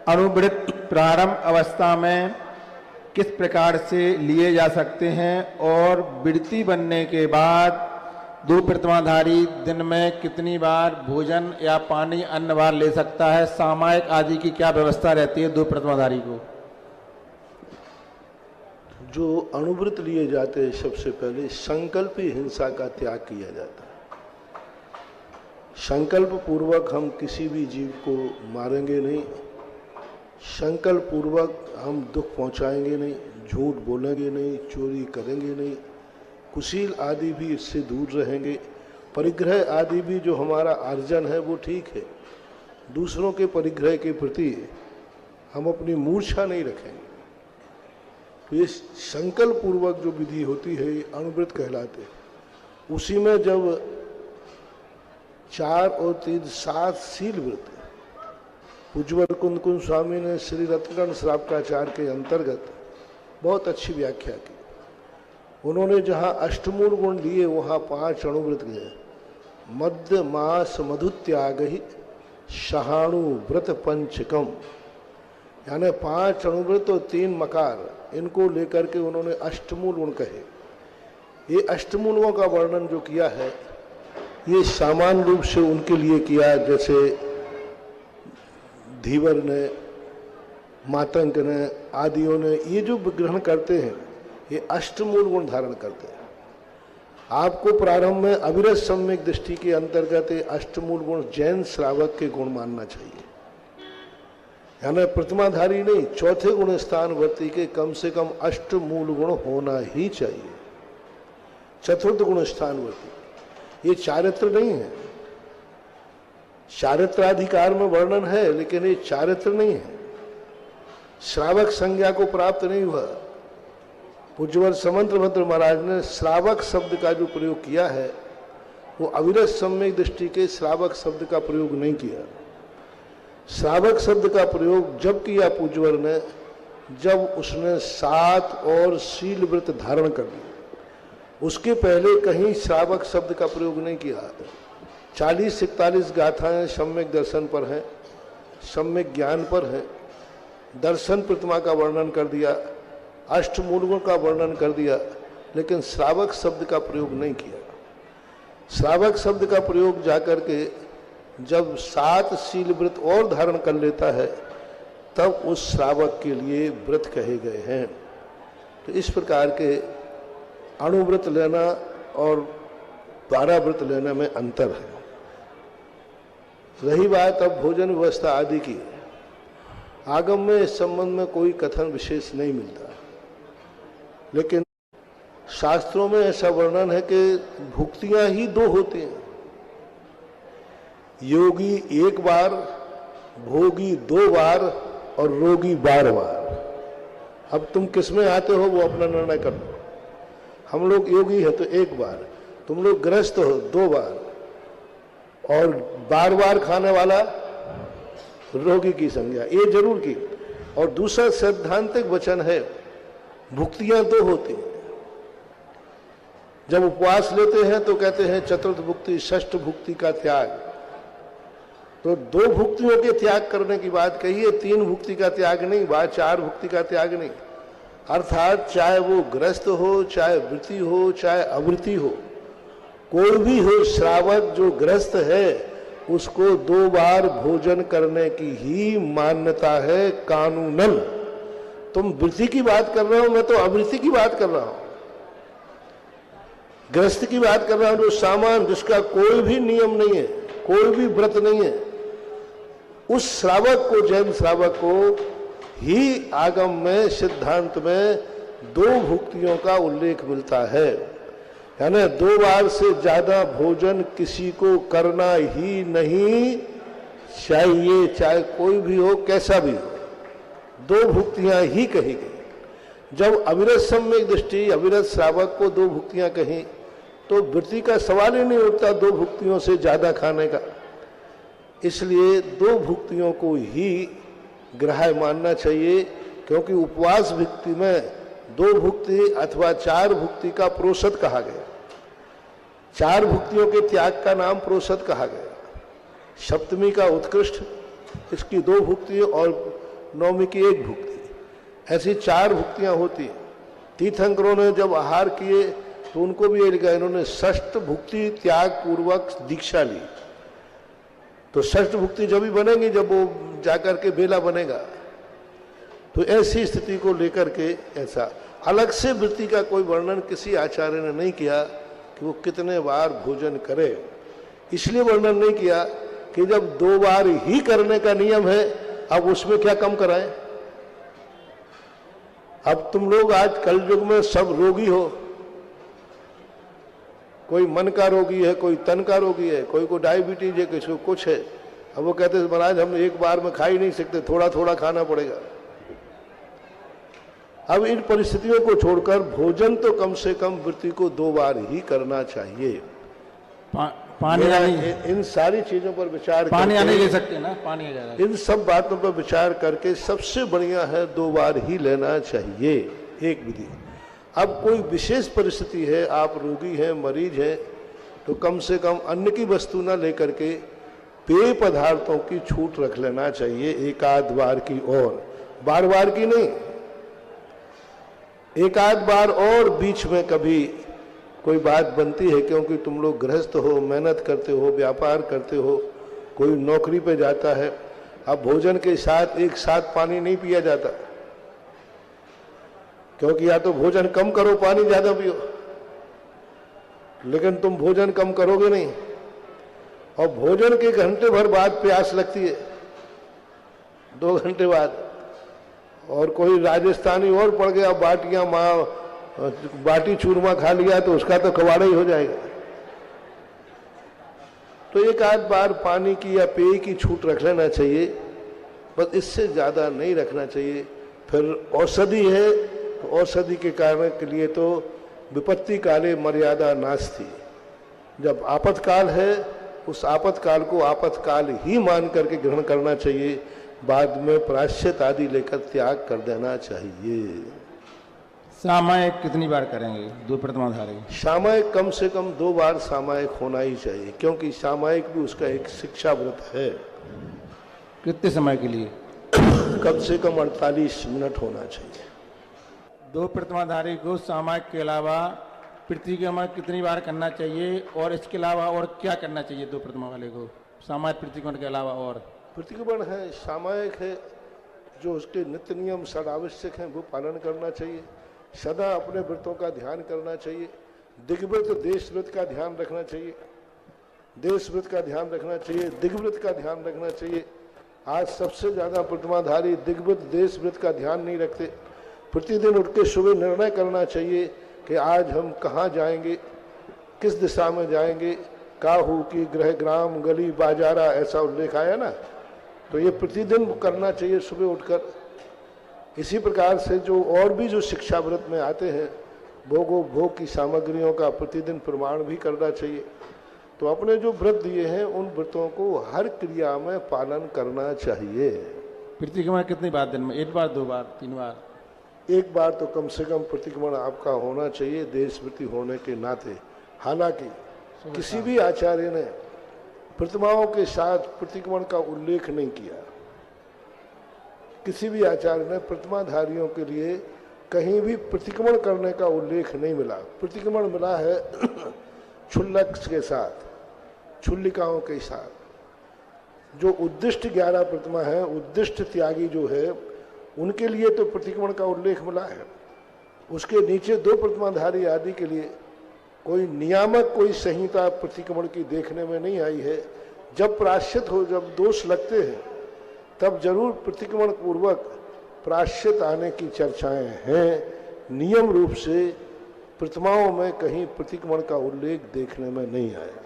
अणुवृत्त प्रारंभ अवस्था में किस प्रकार से लिए जा सकते हैं और वृत्ति बनने के बाद दो प्रतिमाधारी दिन में कितनी बार भोजन या पानी अन्न बार ले सकता है? सामायिक आदि की क्या व्यवस्था रहती है दो प्रतिमाधारी को? जो अणुव्रत लिए जाते हैं, सबसे पहले संकल्पी हिंसा का त्याग किया जाता है। संकल्प पूर्वक हम किसी भी जीव को मारेंगे नहीं, संकल्प पूर्वक हम दुख पहुंचाएंगे नहीं, झूठ बोलेंगे नहीं, चोरी करेंगे नहीं, कुशील आदि भी इससे दूर रहेंगे। परिग्रह आदि भी जो हमारा अर्जन है वो ठीक है, दूसरों के परिग्रह के प्रति हम अपनी मूर्छा नहीं रखेंगे। तो ये संकल्प पूर्वक जो विधि होती है ये अणुव्रत कहलाते हैं। उसी में जब 4 और 3 7 शील व्रत पूज्यवर कुंद स्वामी ने श्री रत्नगण श्रावकाचार्य के अंतर्गत बहुत अच्छी व्याख्या की। उन्होंने जहाँ अष्टमूल गुण लिए वहाँ 5 अणुव्रत गए। मध्य मास मधुत्याग ही सहाणु व्रत पंचकम, यानी 5 अणुव्रत और 3 मकार, इनको लेकर के उन्होंने अष्टमूल गुण कहे। ये अष्टमूलों का वर्णन जो किया है ये सामान्य रूप से उनके लिए किया, जैसे धीवर ने, मातंग ने, आदियों ने ये जो ग्रहण करते हैं ये अष्टमूल गुण धारण करते हैं। आपको प्रारंभ में अविरत सम्यक दृष्टि के अंतर्गत अष्टमूल गुण जैन श्रावक के गुण मानना चाहिए, यानी प्रतिमाधारी नहीं, चौथे गुण स्थान वर्ती के कम से कम अष्टमूल गुण होना ही चाहिए। चतुर्थ गुण स्थान वर्ती ये चारित्र नहीं है, चारित्राधिकार में वर्णन है लेकिन ये चारित्र नहीं है, श्रावक संज्ञा को प्राप्त नहीं हुआ। पूज्यवर समंतभद्र महाराज ने श्रावक शब्द का जो प्रयोग किया है वो अविरत सम्यक दृष्टि के श्रावक शब्द का प्रयोग नहीं किया। श्रावक शब्द का प्रयोग जब किया पूज्यवर ने, जब उसने 7 और शील व्रत धारण कर लिया, उसके पहले कहीं श्रावक शब्द का प्रयोग नहीं किया। 40-41 गाथाएं सम्यक दर्शन पर हैं, सम्यक ज्ञान पर हैं, दर्शन प्रतिमा का वर्णन कर दिया, अष्टमूलगुण का वर्णन कर दिया, लेकिन श्रावक शब्द का प्रयोग नहीं किया। श्रावक शब्द का प्रयोग जाकर के जब 7 शील व्रत और धारण कर लेता है तब उस श्रावक के लिए व्रत कहे गए हैं। तो इस प्रकार के अणुव्रत लेना और 12 व्रत लेने में अंतर है। रही बात अब भोजन व्यवस्था आदि की, आगम में इस संबंध में कोई कथन विशेष नहीं मिलता, लेकिन शास्त्रों में ऐसा वर्णन है कि भुक्तियां ही 2 होती हैं, योगी 1 बार, भोगी 2 बार और रोगी 12 बार। अब तुम किसमें आते हो वो अपना निर्णय कर लो। हम लोग योगी है तो 1 बार, तुम लोग गृहस्थ हो 2 बार, और बार खाने वाला रोगी की संज्ञा, ये जरूर की। और दूसरा सैद्धांतिक वचन है भुक्तियां 2 होती हैं। जब उपवास लेते हैं तो कहते हैं चतुर्थ भुक्ति, षष्ठ भुक्ति का त्याग, तो 2 भुक्तियों के त्याग करने की बात कही है, 3 भुक्ति का त्याग नहीं, 4 भुक्ति का त्याग नहीं। अर्थात चाहे वो ग्रस्त हो, चाहे वृत्ति हो, चाहे अवृत्ति हो, कोई भी हो, श्रावक जो ग्रस्त है उसको 2 बार भोजन करने की ही मान्यता है कानूनन। तुम वृत्ति की बात कर रहे हो, मैं तो अवृत्ति की बात कर रहा हूं, ग्रस्त की बात कर रहा हूं, जो सामान जिसका कोई भी नियम नहीं है, कोई भी व्रत नहीं है, उस श्रावक को, जैन श्रावक को ही आगम में, सिद्धांत में 2 भुक्तियों का उल्लेख मिलता है। यानी 2 बार से ज्यादा भोजन किसी को करना ही नहीं चाहिए, चाहे कोई भी हो, कैसा भी हो। 2 भुक्तियां ही कही गई। जब अविरत सम्यक दृष्टि, अविरत श्रावक को 2 भुक्तियां कही तो वृत्ति का सवाल ही नहीं उठता 2 भुक्तियों से ज्यादा खाने का। इसलिए 2 भुक्तियों को ही ग्राह्य मानना चाहिए, क्योंकि उपवास भुक्ति में 2 भुक्ति अथवा 4 भुक्ति का प्रोषद कहा गया। 4 भुक्तियों के त्याग का नाम प्रोषद कहा गया। सप्तमी का उत्कृष्ट, इसकी 2 भुक्ति और नवमी की एक भुक्ति, ऐसी 4 भुक्तियां होती हैं। तीर्थंकरों ने जब आहार किए तो उनको भी ये लिखा, इन्होंने षष्ठ भुक्ति त्याग पूर्वक दीक्षा ली। तो षष्ठ भुक्ति जब भी बनेगी जब वो जाकर के बेला बनेगा। तो ऐसी स्थिति को लेकर के ऐसा अलग से वृत्ति का कोई वर्णन किसी आचार्य ने नहीं किया कि वो कितने बार भोजन करे। इसलिए वर्णन नहीं किया कि जब 2 बार ही करने का नियम है, अब उसमें क्या कम कराए। अब तुम लोग आज कल युग में सब रोगी हो, कोई मन का रोगी है, कोई तन का रोगी है, कोई को डायबिटीज है, किसी को कुछ है। अब वो कहते हैं महाराज हम एक बार में खा ही नहीं सकते, थोड़ा थोड़ा खाना पड़ेगा। अब इन परिस्थितियों को छोड़कर भोजन तो कम से कम वृत्ति को 2 बार ही करना चाहिए। पानी इन सारी चीजों पर विचार पानी नहीं ले सकते ना, पानी आ जाएगा। इन सब बातों पर विचार करके सबसे बढ़िया है 2 बार ही लेना चाहिए, एक विधि। अब कोई विशेष परिस्थिति है, आप रोगी हैं, मरीज हैं, तो कम से कम अन्न की वस्तु न लेकर के पेय पदार्थों की छूट रख लेना चाहिए, 1 बार की और बार बार की नहीं। 1 बार और बीच में कभी कोई बात बनती है, क्योंकि तुम लोग गृहस्थ हो, मेहनत करते हो, व्यापार करते हो, कोई नौकरी पे जाता है। अब भोजन के साथ एक साथ पानी नहीं पिया जाता, क्योंकि या तो भोजन कम करो, पानी ज्यादा पियो। लेकिन तुम भोजन कम करोगे नहीं, और भोजन के घंटे भर बाद प्यास लगती है, 2 घंटे बाद। और कोई राजस्थानी और पड़ गया, बाटी चूरमा खा लिया तो उसका तो कबाड़ा ही हो जाएगा। तो 1 बार पानी की या पेय की छूट रख लेना चाहिए, बस इससे ज्यादा नहीं रखना चाहिए। फिर औषधि है, तो औषधि के कारण के लिए तो विपत्ति काले मर्यादा नास्ति। जब आपातकाल है, उस आपातकाल को आपातकाल ही मान करके ग्रहण करना चाहिए, बाद में प्रायश्चित आदि लेकर त्याग कर देना चाहिए। सामायिक कितनी बार करेंगे 2 प्रथमाधारी? सामायिक कम से कम 2 बार सामायिक होना ही चाहिए, क्योंकि सामायिक भी उसका एक शिक्षा व्रत है। कितने समय के लिए? कम से कम 48 मिनट होना चाहिए। 2 प्रथमाधारी को सामायिक के अलावा प्रतिक्रमण कितनी बार करना चाहिए, और इसके अलावा और क्या करना चाहिए 2 प्रथमा वाले को सामायिक प्रतिक्रमण के अलावा? और प्रतिक्रमण है, सामायिक है, जो उसके नित्य नियम सदावश्यक हैं वो पालन करना चाहिए। सदा अपने व्रतों का ध्यान करना चाहिए। दिग्व्रत देश व्रत का ध्यान रखना चाहिए, देश व्रत का ध्यान रखना चाहिए, दिग्व्रत का ध्यान रखना चाहिए। आज सबसे ज्यादा प्रतिमाधारी दिग्व्रत देश व्रत का ध्यान नहीं रखते। प्रतिदिन उठ के सुबह निर्णय करना चाहिए कि आज हम कहाँ जाएंगे, किस दिशा में जाएंगे, काहू की गृह ग्राम गली बाजारा, ऐसा उल्लेख आया ना। तो ये प्रतिदिन करना चाहिए सुबह उठकर। इसी प्रकार से जो और भी जो शिक्षा व्रत में आते हैं, भोग की सामग्रियों का प्रतिदिन प्रमाण भी करना चाहिए। तो अपने जो व्रत दिए हैं उन व्रतों को हर क्रिया में पालन करना चाहिए। प्रतिक्रमण कितनी बार दिन में? 1 बार, 2 बार, 3 बार? 1 बार तो कम से कम प्रतिक्रमण आपका होना चाहिए, देशव्रती होने के नाते। हालांकि किसी भी आचार्य ने प्रतिमाओं के साथ प्रतिक्रमण का उल्लेख नहीं किया। किसी भी आचार्य ने प्रतिमाधारियों के लिए कहीं भी प्रतिक्रमण करने का उल्लेख नहीं मिला। प्रतिक्रमण मिला है क्षुल्लक के साथ, क्षुल्लिकाओं के साथ। जो उद्दिष्ट 11 प्रतिमा है, उद्दिष्ट त्यागी जो है, उनके लिए तो प्रतिक्रमण का उल्लेख मिला है। उसके नीचे 2 प्रतिमाधारी आदि के लिए कोई नियामक, कोई संहिता प्रतिक्रमण की देखने में नहीं आई है। जब प्रायश्चित हो, जब दोष लगते हैं, तब जरूर प्रतिक्रमण पूर्वक प्रायश्चित आने की चर्चाएं हैं। नियम रूप से प्रतिमाओं में कहीं प्रतिक्रमण का उल्लेख देखने में नहीं आया।